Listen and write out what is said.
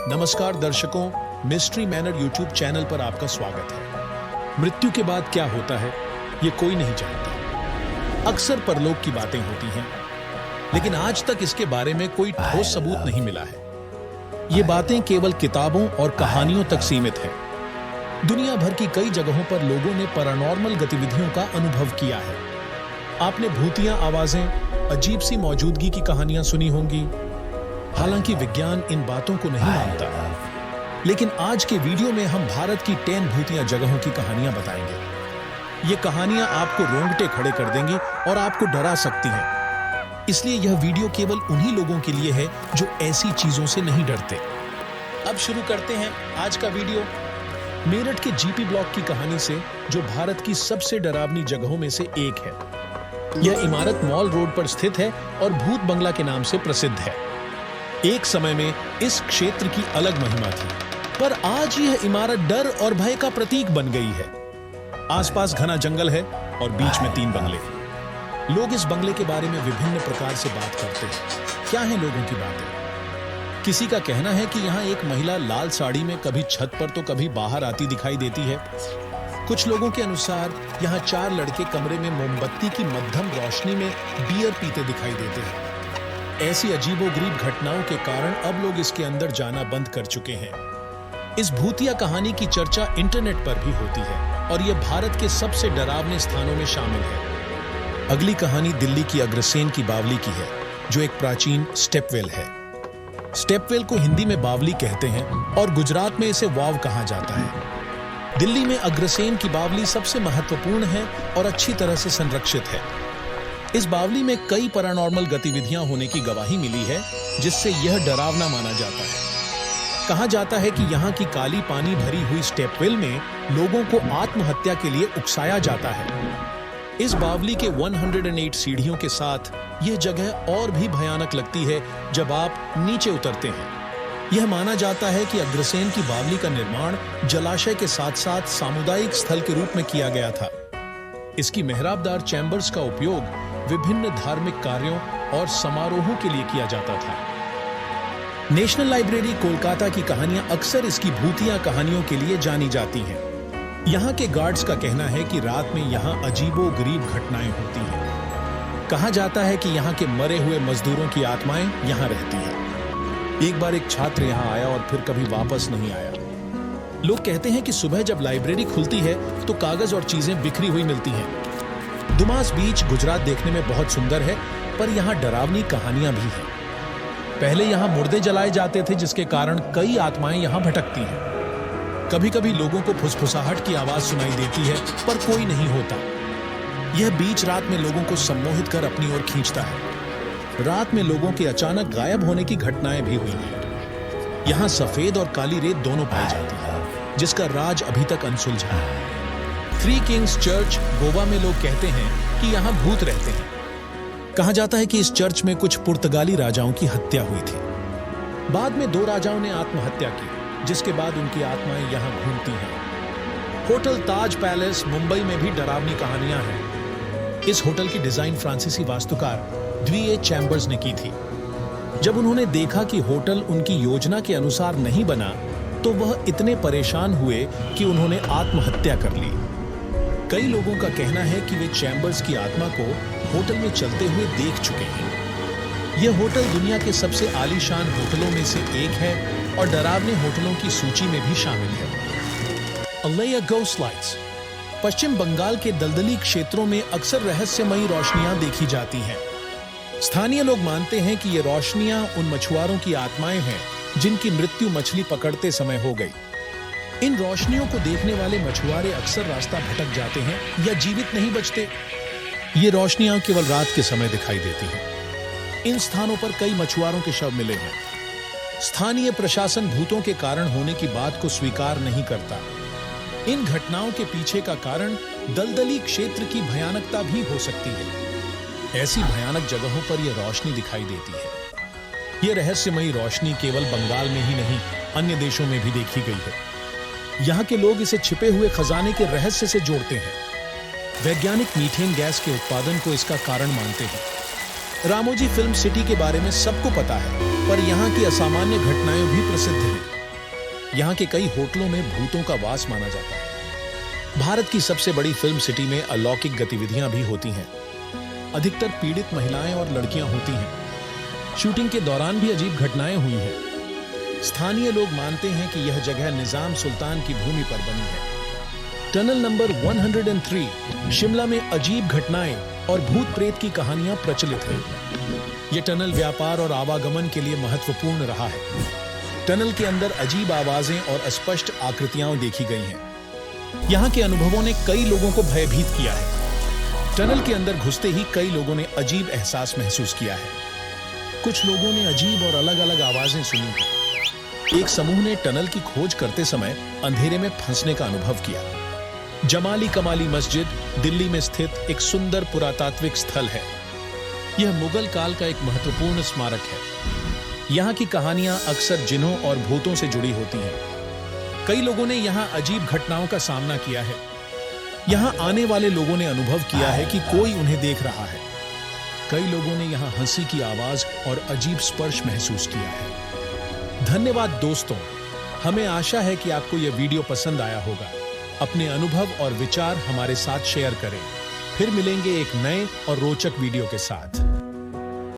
नमस्कार दर्शकों, mystery manner YouTube channel पर आपका स्वागत है। मृत्यु के बाद क्या होता है ये कोई नहीं जानता। अक्सर परलोक की बातें होती हैं, लेकिन आज तक इसके बारे में कोई ठोस सबूत नहीं मिला है। ये बातें केवल किताबों और कहानियों तक सीमित हैं। दुनिया भर की कई जगहों पर लोगों ने पैरानॉर्मल गतिविधियों का अनुभव किया है। आपने भूतिया आवाजें, अजीब सी मौजूदगी की कहानियां सुनी होंगी। हालांकि विज्ञान इन बातों को नहीं मानता, लेकिन आज के वीडियो में हम भारत की 10 भूतिया जगहों की कहानियां बताएंगे। ये कहानियां आपको रोंगटे खड़े कर देंगी और आपको डरा सकती हैं। इसलिए यह वीडियो केवल उन्हीं लोगों के लिए है जो ऐसी चीजों से नहीं डरते। अब शुरू करते हैं आज का वीडियो मेरठ के जीपी ब्लॉक की कहानी से, जो भारत की सबसे डरावनी जगहों में से एक है। यह इमारत मॉल रोड पर स्थित है और भूत बंगला के नाम से प्रसिद्ध है। एक समय में इस क्षेत्र की अलग महिमा थी, पर आज यह इमारत डर और भय का प्रतीक बन गई है। आसपास घना जंगल है और बीच में 3 बंगले। लोग इस बंगले के बारे में विभिन्न प्रकार से बात करते हैं। क्या है लोगों की बातें? किसी का कहना है कि यहाँ एक महिला लाल साड़ी में कभी छत पर तो कभी बाहर आती दिखाई देती है। कुछ लोगों के अनुसार यहाँ 4 लड़के कमरे में मोमबत्ती की मध्यम रोशनी में बियर पीते दिखाई देते हैं। ऐसी अजीबोगरीब घटनाओं के कारण अब लोग इसके अंदर जाना बंद कर चुके हैं। इस भूतिया कहानी की चर्चा इंटरनेट पर भी होती है और यह भारत के सबसे डरावने स्थानों में शामिल है। अगली कहानी दिल्ली की अग्रसेन की बावली की है, जो एक प्राचीन स्टेपवेल है। स्टेपवेल को हिंदी में बावली कहते हैं और गुजरात में इसे वाव कहा जाता है। दिल्ली में अग्रसेन की बावली सबसे महत्वपूर्ण है और अच्छी तरह से संरक्षित है। इस बावली में कई पैरानॉर्मल गतिविधियां होने की गवाही मिली है, जिससे यह डरावना माना जाता है। कहा जाता है कि यहाँ की काली पानी भरी हुई स्टेपवेल में लोगों को आत्महत्या के लिए उकसाया जाता है। इस बावली के 108 सीढ़ियों के साथ यह जगह और भी भयानक लगती है जब आप नीचे उतरते हैं। यह माना जाता है कि अग्रसेन की बावली का निर्माण जलाशय के साथ साथ सामुदायिक स्थल के रूप में किया गया था। इसकी मेहराबदार चैम्बर्स का उपयोग विभिन्न धार्मिक कार्यों और समारोहों के लिए किया जाता था। नेशनल लाइब्रेरी कोलकाता की कहानियां अक्सर इसकी भूतिया कहानियों के लिए जानी जाती हैं। यहाँ के गार्ड्स का कहना है कि रात में यहाँ अजीबोगरीब घटनाएं होती हैं। कहा जाता है कि यहाँ के मरे हुए मजदूरों की आत्माएं यहाँ रहती हैं। एक बार एक छात्र यहाँ आया और फिर कभी वापस नहीं आया। लोग कहते हैं कि सुबह जब लाइब्रेरी खुलती है तो कागज और चीजें बिखरी हुई मिलती हैं। दुमास बीच गुजरात देखने में बहुत सुंदर है, पर यहाँ डरावनी कहानियां भी हैं। पहले यहाँ मुर्दे जलाए जाते थे, जिसके कारण कई आत्माएं यहाँ भटकती हैं। कभी कभी लोगों को फुसफुसाहट की आवाज सुनाई देती है, पर कोई नहीं होता। यह बीच रात में लोगों को सम्मोहित कर अपनी ओर खींचता है। रात में लोगों के अचानक गायब होने की घटनाएं भी हुई हैं। यहाँ सफेद और काली रेत दोनों पाई जाती है, जिसका राज अभी तक अनसुलझा है। 3 किंग्स चर्च गोवा में लोग कहते हैं कि यहाँ भूत रहते हैं। कहा जाता है कि इस चर्च में कुछ पुर्तगाली राजाओं की हत्या हुई थी। बाद में 2 राजाओं ने आत्महत्या की, जिसके बाद उनकी आत्माएं यहाँ घूमती हैं। होटल ताज पैलेस मुंबई में भी डरावनी कहानियां हैं। इस होटल की डिजाइन फ्रांसीसी वास्तुकार द्विए चैम्बर्स ने की थी। जब उन्होंने देखा कि होटल उनकी योजना के अनुसार नहीं बना, तो वह इतने परेशान हुए कि उन्होंने आत्महत्या कर ली। कई लोगों का कहना है कि वे चैम्बर्स की आत्मा को होटल में चलते हुए देख चुके हैं। यह होटल दुनिया के सबसे आलीशान होटलों में से एक है और डरावने होटलों की सूची में भी शामिल है। अल्लेया घोस्ट लाइट्स पश्चिम बंगाल के दलदली क्षेत्रों में अक्सर रहस्यमयी रोशनियां देखी जाती हैं। स्थानीय लोग मानते हैं कि ये रोशनियां उन मछुआरों की आत्माएं हैं जिनकी मृत्यु मछली पकड़ते समय हो गई। इन रोशनियों को देखने वाले मछुआरे अक्सर रास्ता भटक जाते हैं या जीवित नहीं बचते। ये रोशनियां केवल रात के समय दिखाई देती हैं। इन स्थानों पर कई मछुआरों के शव मिले हैं। स्थानीय प्रशासन भूतों के कारण होने की बात को स्वीकार नहीं करता। इन घटनाओं के पीछे का कारण दलदली क्षेत्र की भयानकता भी हो सकती है। ऐसी भयानक जगहों पर यह रोशनी दिखाई देती है। यह रहस्यमयी रोशनी केवल बंगाल में ही नहीं, अन्य देशों में भी देखी गई है। यहाँ के लोग इसे छिपे हुए खजाने के रहस्य से जोड़ते हैं। वैज्ञानिक मीथेन गैस के उत्पादन को इसका कारण मानते हैं। रामोजी फिल्म सिटी के बारे में सबको पता है। पर यहाँ की असामान्य घटनाएं भी प्रसिद्ध हैं। यहाँ के कई होटलों में भूतों का वास माना जाता है। भारत की सबसे बड़ी फिल्म सिटी में अलौकिक गतिविधियां भी होती हैं। अधिकतर पीड़ित महिलाएं और लड़कियां होती हैं। शूटिंग के दौरान भी अजीब घटनाएं हुई हैं। स्थानीय लोग मानते हैं कि यह जगह निजाम सुल्तान की भूमि पर बनी है। टनल नंबर 103 शिमला में अजीब घटनाएं और भूत प्रेत की कहानियां प्रचलित हैं। यह टनल व्यापार और आवागमन के लिए महत्वपूर्ण रहा है। टनल के अंदर अजीब आवाजें और अस्पष्ट आकृतियां देखी गई हैं। यहाँ के अनुभवों ने कई लोगों को भयभीत किया है। टनल के अंदर घुसते ही कई लोगों ने अजीब एहसास महसूस किया है। कुछ लोगों ने अजीब और अलग-अलग आवाजें सुनी हैं। एक समूह ने टनल की खोज करते समय अंधेरे में फंसने का अनुभव किया। जमाली कमाली मस्जिद दिल्ली में स्थित एक सुंदर पुरातात्विक स्थल है। यह मुगल काल का एक महत्वपूर्ण स्मारक है। यहाँ की कहानियां अक्सर जिन्हों और भूतों से जुड़ी होती हैं। कई लोगों ने यहाँ अजीब घटनाओं का सामना किया है। यहाँ आने वाले लोगों ने अनुभव किया है कि कोई उन्हें देख रहा है। कई लोगों ने यहाँ हंसी की आवाज और अजीब स्पर्श महसूस किया है। धन्यवाद दोस्तों, हमें आशा है कि आपको यह वीडियो पसंद आया होगा। अपने अनुभव और विचार हमारे साथ शेयर करें। फिर मिलेंगे एक नए और रोचक वीडियो के साथ।